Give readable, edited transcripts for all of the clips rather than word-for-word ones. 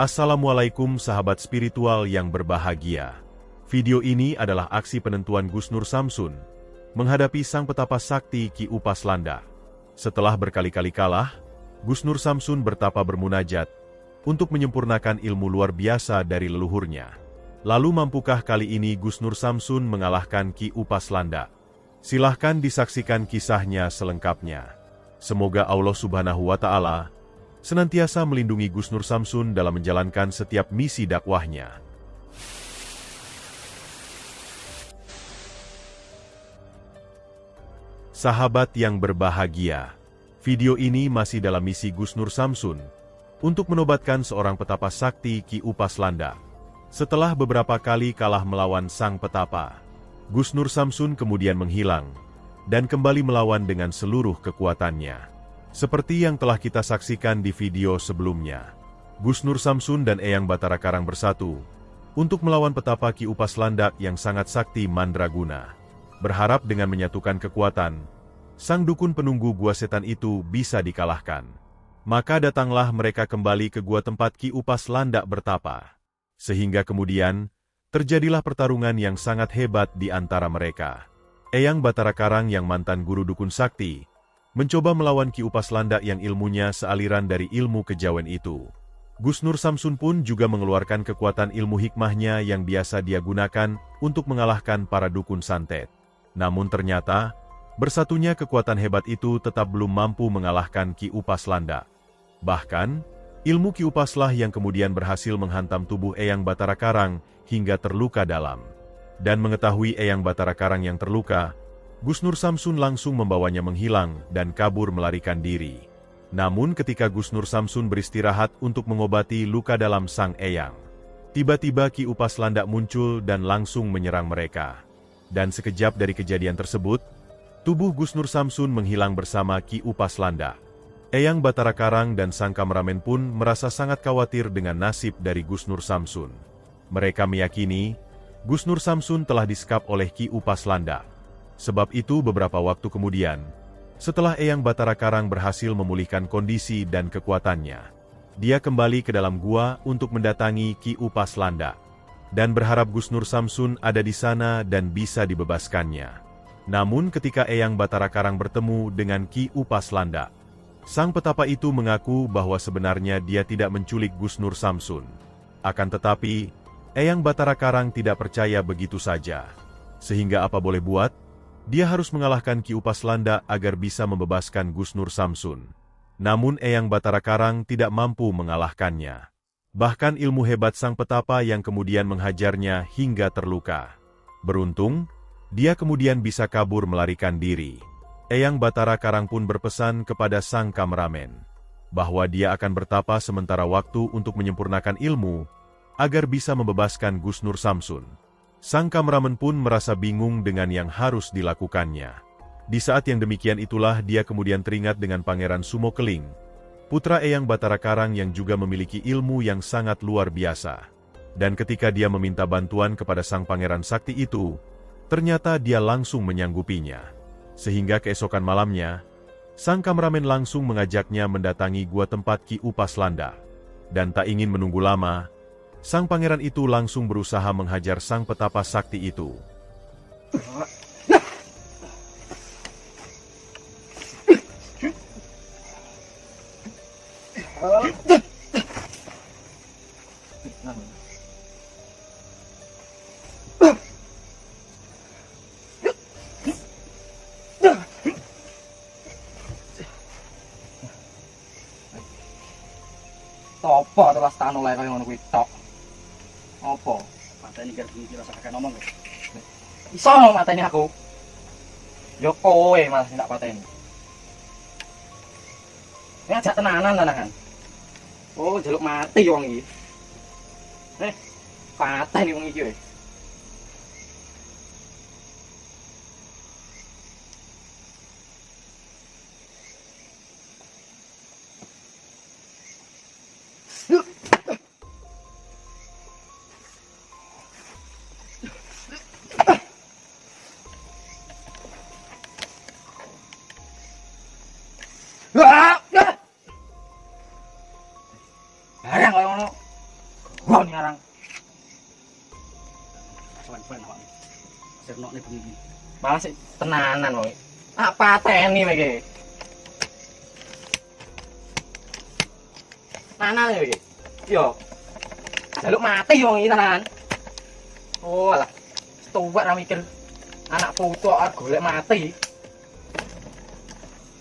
Assalamualaikum sahabat spiritual yang berbahagia. Video ini adalah aksi penentuan Gusnur Samsun menghadapi sang petapa sakti Ki Upas Landa. Setelah berkali-kali kalah, Gusnur Samsun bertapa bermunajat untuk menyempurnakan ilmu luar biasa dari leluhurnya. Lalu mampukah kali ini Gusnur Samsun mengalahkan Ki Upas Landa? Silahkan disaksikan kisahnya selengkapnya. Semoga Allah Subhanahu wa Ta'ala senantiasa melindungi Gusnur Samsun dalam menjalankan setiap misi dakwahnya. Sahabat yang berbahagia, video ini masih dalam misi Gusnur Samsun untuk menobatkan seorang petapa sakti Ki Upas Landa. Setelah beberapa kali kalah melawan sang petapa, Gusnur Samsun kemudian menghilang dan kembali melawan dengan seluruh kekuatannya. Seperti yang telah kita saksikan di video sebelumnya, Gusnur Samsun dan Eyang Batara Karang bersatu untuk melawan petapa Ki Upas Landa yang sangat sakti mandraguna. Berharap dengan menyatukan kekuatan, sang dukun penunggu gua setan itu bisa dikalahkan. Maka datanglah mereka kembali ke gua tempat Ki Upas Landa bertapa. Sehingga kemudian, terjadilah pertarungan yang sangat hebat di antara mereka. Eyang Batara Karang yang mantan guru dukun sakti, mencoba melawan Ki Upas Landa yang ilmunya sealiran dari ilmu kejawen itu. Gusnur Samsun pun juga mengeluarkan kekuatan ilmu hikmahnya yang biasa dia gunakan untuk mengalahkan para dukun santet. Namun ternyata, bersatunya kekuatan hebat itu tetap belum mampu mengalahkan Ki Upas Landa. Bahkan, ilmu Ki Upaslah yang kemudian berhasil menghantam tubuh Eyang Batara Karang hingga terluka dalam. Dan mengetahui Eyang Batara Karang yang terluka, Gusnur Samsun langsung membawanya menghilang dan kabur melarikan diri. Namun ketika Gusnur Samsun beristirahat untuk mengobati luka dalam sang Eyang, tiba-tiba Ki Upas Landa muncul dan langsung menyerang mereka. Dan sekejap dari kejadian tersebut, tubuh Gusnur Samsun menghilang bersama Ki Upas Landa. Eyang Batara Karang dan sang kameramen pun merasa sangat khawatir dengan nasib dari Gusnur Samsun. Mereka meyakini Gusnur Samsun telah disekap oleh Ki Upas Landa. Sebab itu beberapa waktu kemudian, setelah Eyang Batara Karang berhasil memulihkan kondisi dan kekuatannya, dia kembali ke dalam gua untuk mendatangi Ki Upas Landa, dan berharap Gusnur Samsun ada di sana dan bisa dibebaskannya. Namun ketika Eyang Batara Karang bertemu dengan Ki Upas Landa, sang petapa itu mengaku bahwa sebenarnya dia tidak menculik Gusnur Samsun. Akan tetapi, Eyang Batara Karang tidak percaya begitu saja. Sehingga apa boleh buat, dia harus mengalahkan Ki Upas Landa agar bisa membebaskan Gusnur Samsun. Namun Eyang Batara Karang tidak mampu mengalahkannya. Bahkan ilmu hebat sang petapa yang kemudian menghajarnya hingga terluka. Beruntung, dia kemudian bisa kabur melarikan diri. Eyang Batara Karang pun berpesan kepada sang kameramen bahwa dia akan bertapa sementara waktu untuk menyempurnakan ilmu agar bisa membebaskan Gusnur Samsun. Sang kameramen pun merasa bingung dengan yang harus dilakukannya. Di saat yang demikian itulah dia kemudian teringat dengan Pangeran Sumo Keling, putra Eyang Batara Karang yang juga memiliki ilmu yang sangat luar biasa. Dan ketika dia meminta bantuan kepada sang pangeran sakti itu, ternyata dia langsung menyanggupinya. Sehingga keesokan malamnya, sang kameramen langsung mengajaknya mendatangi gua tempat Ki Upas Landa. Dan tak ingin menunggu lama, sang pangeran itu langsung berusaha menghajar sang petapa sakti itu. Topo telas tak oleh kaya ngono kuwi tok. Apa? Mateni gar bengi rasa kakek ngomong lho. Iso mateni aku. Yo kowe malah sing tak pateni. Ngajak tenanan kan. Oh, jaluk mati wong iki. Pateni wong iki weh. Barang kaya ngono. bengi. Malah sik tenanan kowe. Tak pateni kowe iki. Tenanan kowe iki. Yo. Jaluk mati wong iki tenan. Oh alah. Tuwek ra mikir anak putu kok golek mati.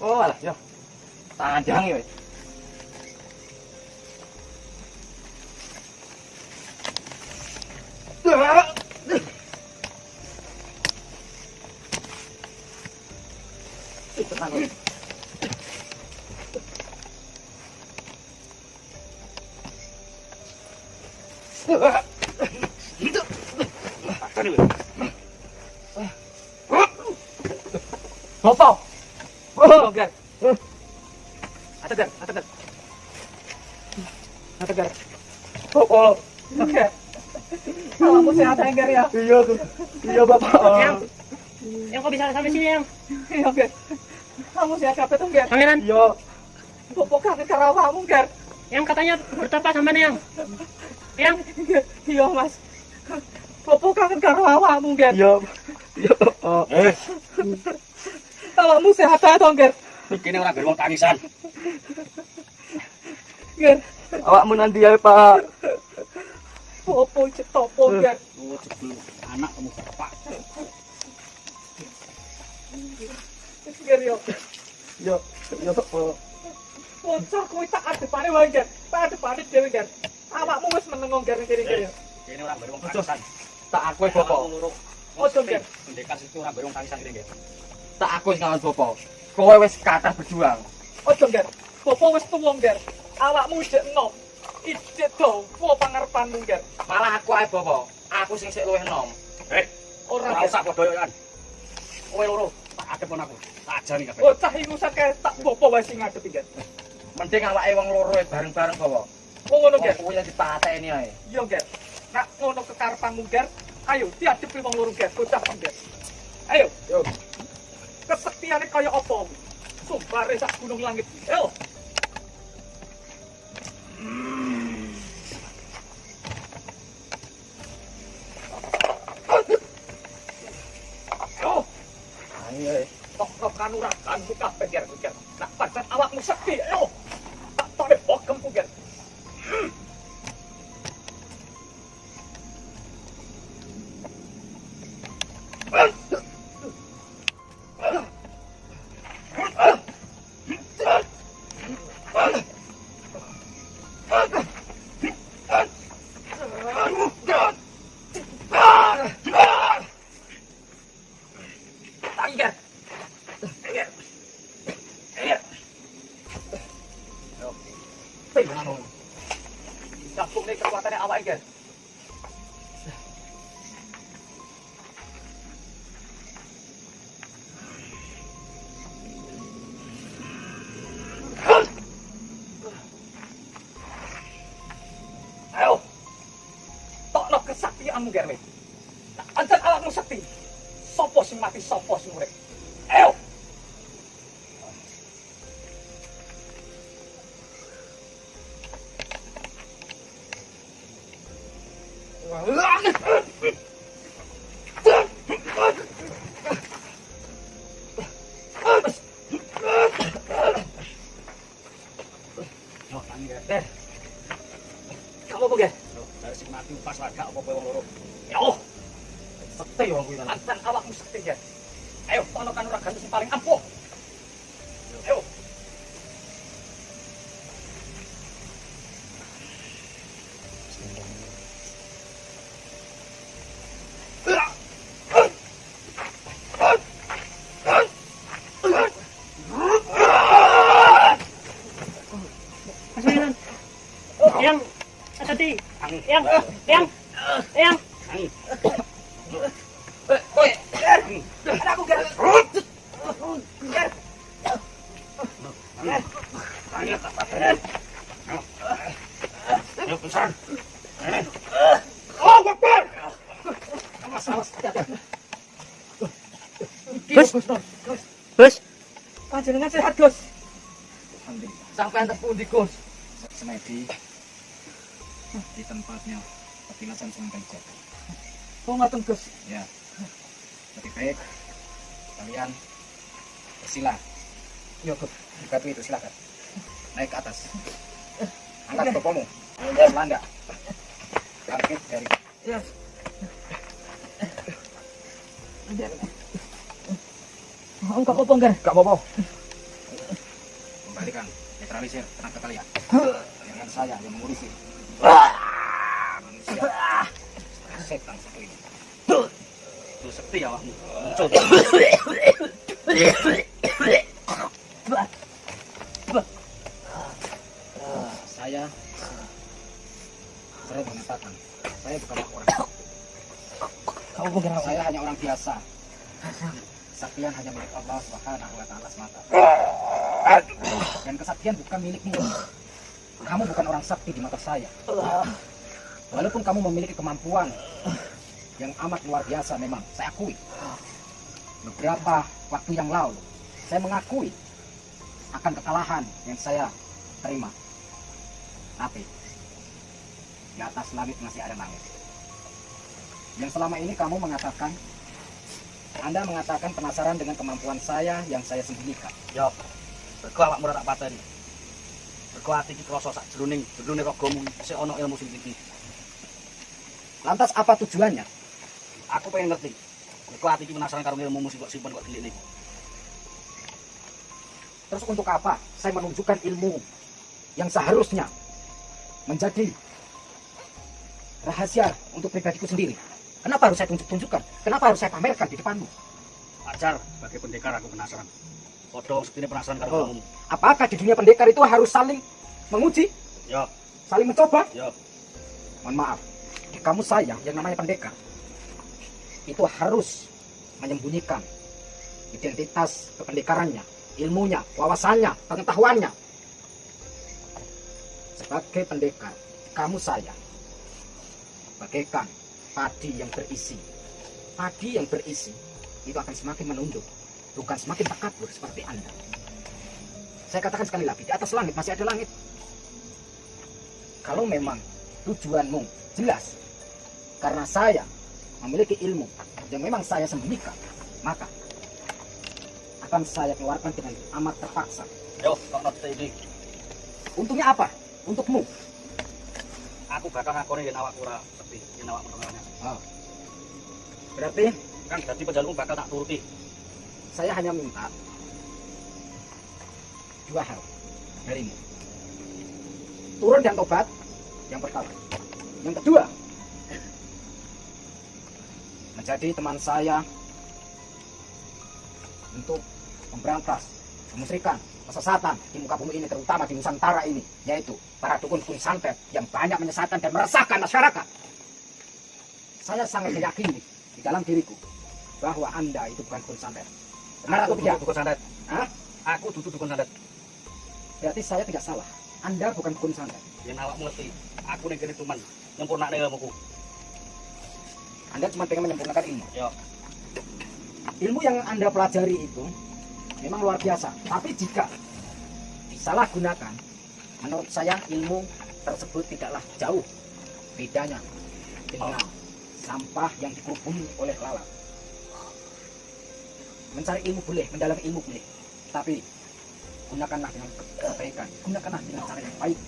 Oh alah yo. Tanjang iki. Tenang kowe. Atane kowe. Apa? Oh, Gar. Ategar. Oh. Oke. Kamu sehat ya, Gar ya? Iya, Bapak. Yang kok bisa sampai sini, yang? Iya, Gar. Kamu sehat kabeh tuh, Gar? Pangeran, Iya. Bapak kangen karo awakmu, Gar. yang katanya bertapa sama nih, yang? Iya, Mas. Bapak kangen karo awakmu, Gar. Iya. Awakmu sehat ya, toh, Gar? Kene ora gerwong tangisan. Gar. Awakmu nanti ya, Pak. Bapak cetopo, Gar. Oh, jebul anak kamu bapak. Gar yo. Yo. Bocah kuwi tak adepane wae, Gar. Tak adepane dhewe, Gar. Awakmu wis meneng Gar kiri Gar yo. Kene ora gerwong tangisan. Tak akui Bapak. Ojo, Gar. Pendekas itu ora gerwong tangisan kene, Gar. Tak akui ngawan Bapak. Kowe wis kathah berjuang. Ojo, Gar. Bapak wis tuwa, Gar. Awakmu jek enom. Ijek dawa pangarepanmu, Gar. Malah aku ae, Bapak. Aku sing sik luwih enom. Ora Ora usah podo-podoan. Kowe loro tak adepon aku. Tak ajani kabeh. bocah iku sakeh tak Bapak wae sing ngadep iki. Mending awake wong loro bareng-bareng, Bapak. Oh ngono, Gar. Kuwi yang dipateni ae. Iya, Gar. Nak ngono kekarepanmu, Gar. Ayo diadepi wong loro, Gar. Bocah, Gar. Ayo. Yo. Kesektiane kaya apa? Sumbare sak gunung langit. Ayo. Yo. Ayo. Tok kanuragan kabeh, Gar. Nak pancen awakmu sekti. Ayo. Tak tone bogem, Gar. Gabung nih kekuatannya awak iki. Ayo. Tokno kesaktianmu, Ger. Pancen awakmu sakti. Sopo sing mati, sopo sing urip. Ayo. Kamu apa, Ger? Dari sing mati pas laga apa kowe wong loro. Yo. Sekti wong kuwi lan. Pancen awakmu sekti, Ger. Ayo, tokno kanuragan sing paling ampuh. Ayo. Pangeran, yang, hati, yang, Kowe, Ger. Aku, Ger. Ger. Ayo besar. Oh, Bapak. Awas. Bos, Panjenengan sehat, Gus. Alhamdulillah. Sampai antar pundi, Gus? Semedi di tempatnya Petilasan Sungai Jat. Oh, ngoten, Gus. Ya. Lebih baik kalian bersila. Iya, Gus. Batu itu silakan. Naik ke atas. Angkat topomu. Melanda. Bangkit dari. Ya. Enggak apa-apa, Nggar. Gak apa-apa. Kembalikan, netralisir tenaga kalian. Dengan saya yang mengurusi. Manusia. Setan satu ini. Itu sekti awakmu. Muncul. Saya mengatakan, saya bukan orang. Kamu bergerak. Saya hanya orang biasa. Kesaktian hanya milik Allah Subhanahu wa Ta'ala semata. Dan kesaktian bukan milikmu. Kamu bukan orang sakti di mata saya. Walaupun kamu memiliki kemampuan yang amat luar biasa memang, saya akui. Beberapa waktu yang lalu, saya mengakui akan kekalahan yang saya terima. Tapi di atas langit masih ada langit. Yang selama ini kamu mengatakan, Anda mengatakan penasaran dengan kemampuan saya yang saya sembunyikan. Yo, berku awakmu ora tak pateni. Berku ati iki krasa sak jroning ragamu isih ana ilmu sing tinggi. Lantas apa tujuannya? Aku pengen ngerti. Berku ati iki penasaran karo ilmumu sing kok simpen kok delik niku. Terus untuk apa saya menunjukkan ilmu yang seharusnya menjadi rahasia untuk pribadiku sendiri? Kenapa harus saya tunjukkan? Kenapa harus saya pamerkan di depanmu? Wajar bagi pendekar aku penasaran. Podho seperti penasaran karo ilmumu. Apakah di dunia pendekar itu harus saling menguji? Yo, Saling mencoba? yo. Mohon maaf, di kamu saya yang namanya pendekar itu harus menyembunyikan identitas kependekarannya, ilmunya, wawasannya, pengetahuannya. Sebagai pendekar, kamu saya bagaikan padi yang berisi. Padi yang berisi itu akan semakin menunduk, bukan semakin takabur seperti Anda. Saya katakan sekali lagi, di atas langit masih ada langit. Kalau memang tujuanmu jelas, karena saya memiliki ilmu yang memang saya sembunyikan, maka akan saya keluarkan dengan amat terpaksa. Yo, kok not ini. Untungnya apa? Untukmu. Aku bakal ngakoni yen awakku ora seperti yen awakmu ora. Berarti Kan dadi penjalukmu bakal tak turuti. saya hanya minta dua hal darimu. Turun dan tobat, yang pertama. Yang kedua, menjadi teman saya untuk memberantas kemusyrikan, kesesatan di muka bumi ini, terutama di Nusantara ini, yaitu para dukun-dukun santet yang banyak menyesatkan dan meresahkan masyarakat. Saya sangat meyakini di dalam diriku bahwa Anda itu bukan dukun santet. Benar atau tidak? Dukun santet. Hah? Aku dudu dukun santet. Berarti saya tidak salah. Anda bukan dukun santet. Yen awakmu ngerti, aku ning kene cuman nyempurnakne ilmuku. Anda cuma pengen menyempurnakan ilmu. Yo, Ilmu yang Anda pelajari itu memang luar biasa. Tapi jika disalahgunakan, menurut saya ilmu tersebut tidaklah jauh bedanya dengan sampah yang dikerubungi oleh lalat. Mencari ilmu boleh, mendalami ilmu boleh, tapi gunakanlah dengan kebaikan, gunakanlah dengan cara yang baik.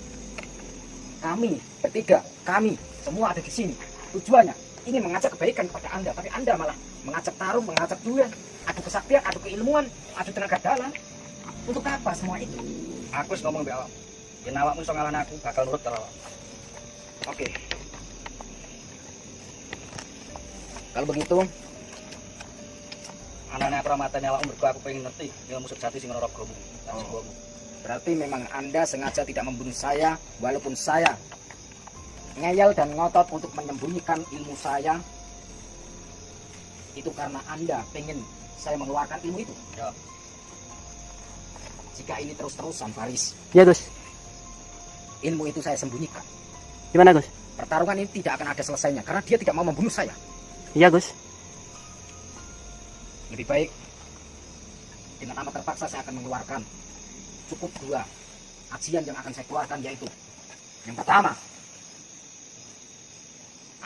Kami bertiga, kami semua ada di sini. Tujuannya ingin mengajak kebaikan kepada Anda, tapi Anda malah mengajak tarung, mengajak duel, adu kesaktian, adu keilmuan, adu tenaga dalam. Untuk apa semua itu? aku wis ngomong mbek awakmu. Yen awakmu iso ngalahne aku, bakal nurut karo awakmu. Oke. Kalau begitu, Anane aku ora mateni awakmu mergo aku pengen ngerti ilmu sejati sing ora ragamu lan jiwamu. berarti memang Anda sengaja tidak membunuh saya, walaupun saya ngeyel dan ngotot untuk menyembunyikan ilmu saya. Itu karena Anda pengen saya mengeluarkan ilmu itu. Ya. Jika ini terus-terusan, Faris, Iya Gus. ilmu itu saya sembunyikan. Gimana Gus? Pertarungan ini tidak akan ada selesainya karena dia tidak mau membunuh saya. Iya Gus. Lebih baik dengan amat terpaksa saya akan mengeluarkan cukup dua ajian yang akan saya keluarkan, yaitu yang pertama,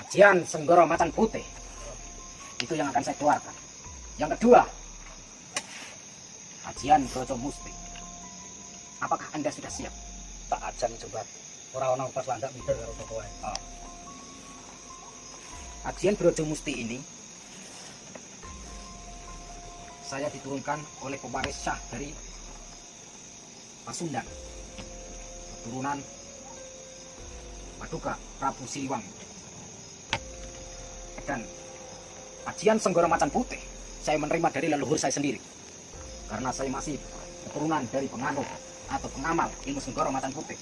ajian Senggoro Macan Putih. Itu yang akan saya keluarkan. Yang kedua, Ajian Brojo Musti. Apakah Anda sudah siap? Tak ajan coba. Orang pas landak mider karo toko ae. Ajian Brojo Musti ini saya diturunkan oleh pewaris Syah dari Pasundan, keturunan Paduka Prabu Siliwangi. Dan Ajian Senggoro Macan Putih saya menerima dari leluhur saya sendiri, karena saya masih keturunan dari penganut atau pengamal ilmu Senggoro Macan Putih.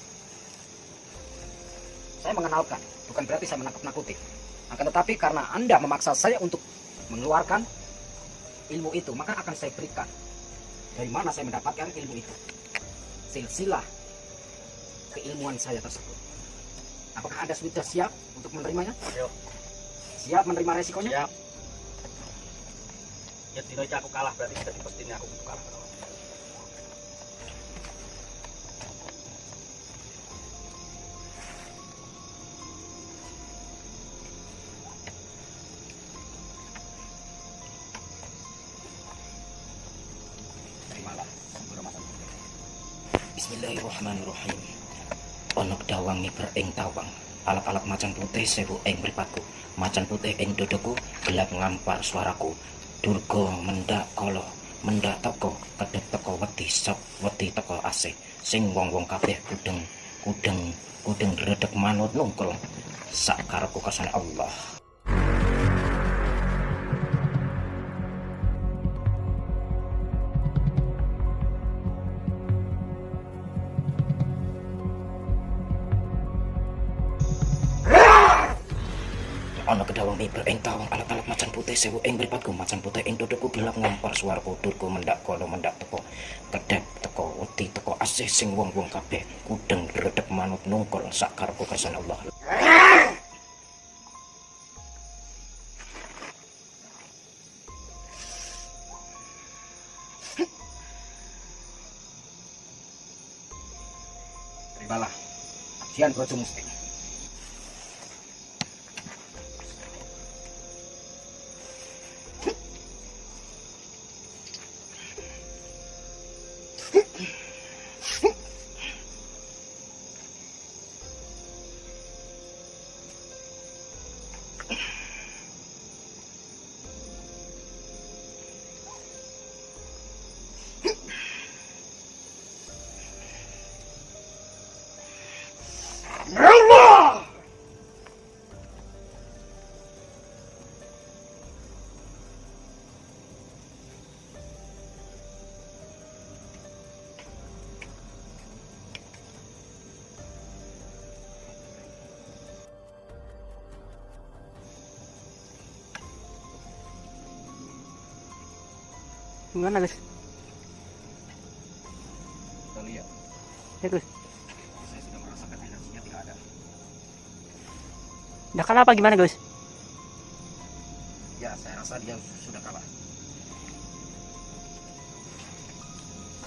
Saya mengenalkan, bukan berarti saya menakut-nakuti. Akan tetapi karena Anda memaksa saya untuk mengeluarkan ilmu itu, maka akan saya berikan. Dari mana saya mendapatkan ilmu itu? Silsilah keilmuan saya tersebut. Apakah Anda sudah siap untuk menerimanya? Ayo. Siap menerima resikonya? Siap. Ya dino iki aku kalah berarti jadi pestine aku kudu kalah. Terimalah Senggoro Macan Putih. Bismillahirrahmanirrahim. Onok dawang miber ing tawang, alat-alat macan putih sewu ing mripatku, macan putih ing dodoku, gelap ngampar suaraku. Durga mendak kala, mendak teko, kedep teko wedi sok, wedi teko asih. Sing wong-wong kabeh kudeng redeg manut nungkul. Sak karepku kersane Allah. Ana kedawang miber ing tawang, alat-alat macan putih sewu ing mripatku, macan putih ing dodoku, gelap ngampar suaraku. Durga mendak kala, mendak teko, kedep teko wedi teko asih. Sing wong-wong kabeh kudeng redeg manut nungkul. Sak karepku kersane Allah. Terimalah Ajian Brojo Musti. Gimana guys? Kita lihat, Ya guys. saya sudah merasakan energinya tidak ada. Udah kalah apa gimana guys? Ya, saya rasa dia sudah kalah.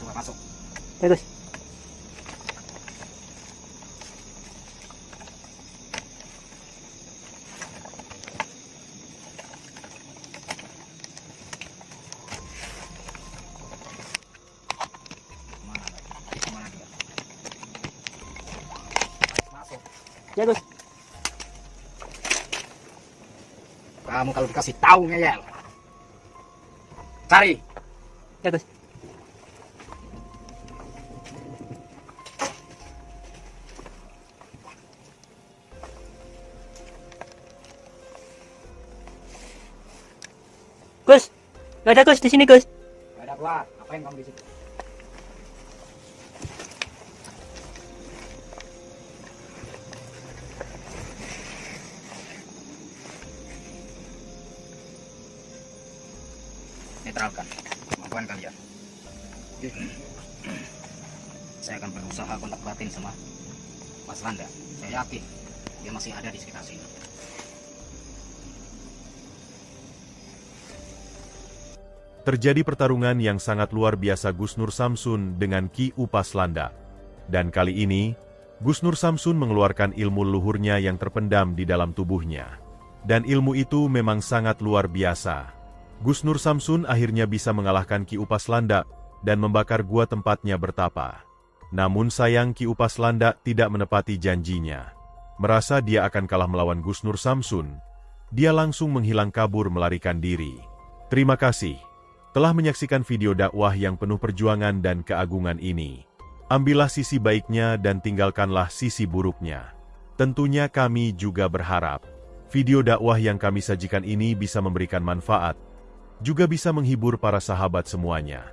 Coba masuk. Ya guys. Kemana dia? Masuk. Ya guys. Kamu kalau dikasih tahu ngeyel. Cari. Ya guys. Gus, gak ada Gus di sini Gus. Gak ada buat. Ngapain kamu di situ? Netralkan kemampuan kalian. Saya akan berusaha kontak batin sama Mas Landa. Saya yakin dia masih ada di sekitar sini. Terjadi pertarungan yang sangat luar biasa Gus Nur Samsun dengan Ki Upas Landa. Dan kali ini, Gus Nur Samsun mengeluarkan ilmu leluhurnya yang terpendam di dalam tubuhnya. Dan ilmu itu memang sangat luar biasa. Gus Nur Samsun akhirnya bisa mengalahkan Ki Upas Landak dan membakar gua tempatnya bertapa. Namun sayang Ki Upas Landak tidak menepati janjinya. Merasa dia akan kalah melawan Gus Nur Samsun, dia langsung menghilang kabur melarikan diri. Terima kasih telah menyaksikan video dakwah yang penuh perjuangan dan keagungan ini. Ambillah sisi baiknya dan tinggalkanlah sisi buruknya. Tentunya kami juga berharap video dakwah yang kami sajikan ini bisa memberikan manfaat, juga bisa menghibur para sahabat semuanya.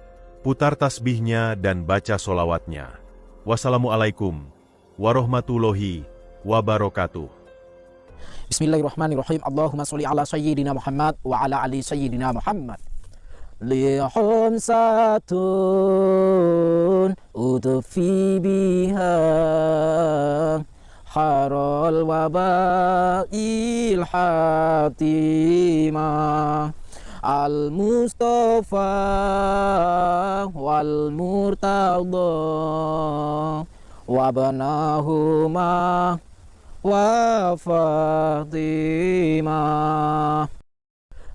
Putar tasbihnya dan baca solawatnya. Wassalamualaikum warahmatullahi wabarakatuh. Bismillahirrahmanirrahim. Allahumma sholli ala sayyidina Muhammad wa ala ali sayyidina Muhammad. Lihum satun udfi biha harol wabail hatimah al-Mustafa wal Murtada wabanahuma wa Fatimah.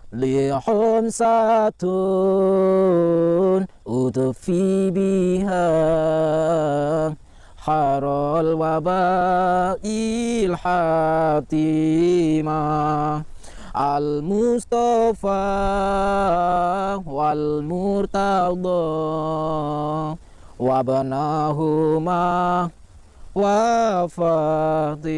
Lihum satun udfi biha harol wabail hatimah al-Mustafa wal Murtada wabanahuma wa Fatimah.